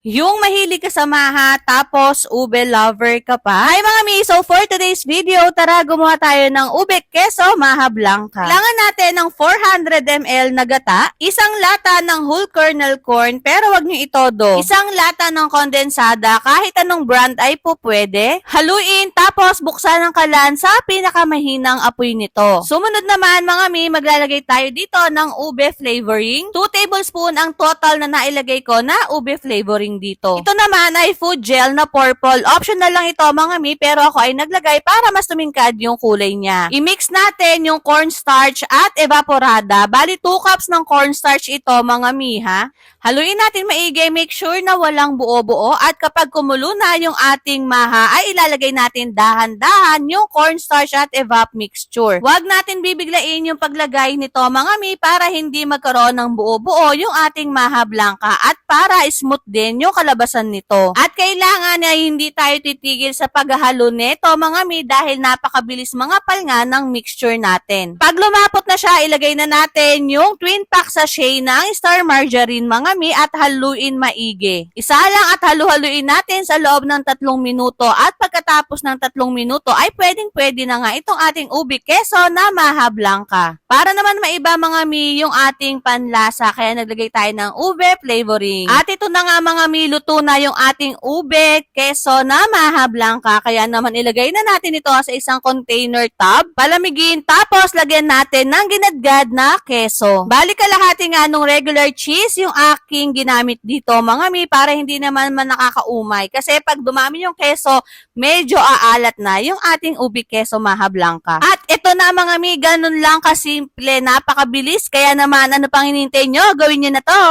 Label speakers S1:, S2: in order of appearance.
S1: Yung mahilig ka sa maha, tapos ube lover ka pa. Hi mga mi! So for today's video, tara gumawa tayo ng ube keso maha blanca. Kailangan natin ng 400 ml na gata, isang lata ng whole kernel corn, pero wag nyo itodo. Isang lata ng kondensada, kahit anong brand ay po pwede. Haluin, tapos buksan ang kalan sa pinakamahinang apoy nito. Sumunod naman mga mi, maglalagay tayo dito ng ube flavoring. 2 tablespoon ang total na nailagay ko na ube flavoring dito. Ito naman ay food gel na purple. Optional lang ito mga mi, pero ako ay naglagay para mas tumingkad yung kulay niya. I-mix natin yung cornstarch at evaporada. Bali 2 cups ng cornstarch ito mga mi ha. Haluin natin maigi, make sure na walang buo-buo at kapag kumulo na yung ating maha ay ilalagay natin dahan-dahan yung cornstarch at evap mixture. Huwag natin bibiglain yung paglagay nito mga mi para hindi magkaroon ng buo-buo yung ating maha blanca at para smooth din yung kalabasan nito. At kailangan ay hindi tayo titigil sa paghahalo nito mga mi dahil napakabilis mga palnga ng mixture natin. Pag lumapot na siya, ilagay na natin yung twin pack sachet ng star margarine mga mi at haluin maigi. Isa lang at halu-haluin natin sa loob ng 3 minuto at pagkatapos ng 3 minuto ay pwedeng-pwede na nga itong ating ube keso na maha blanca. Para naman maiba mga mi yung ating panlasa kaya naglagay tayo ng ube flavoring. At ito na nga mga mi, luto na yung ating ube keso na maha blanca kaya naman ilagay na natin ito sa isang container tub, palamigin tapos lagyan natin ng ginadgad na keso. Bali kalahati nga nung regular cheese yung aking ginamit dito mga mi para hindi naman nakakaumay kasi pag dumami yung keso medyo aalat na yung ating ube keso maha blanca. At ito na mga mi, ganun lang kasimple, napakabilis kaya naman ano pang hinihintay nyo, gawin nyo na to.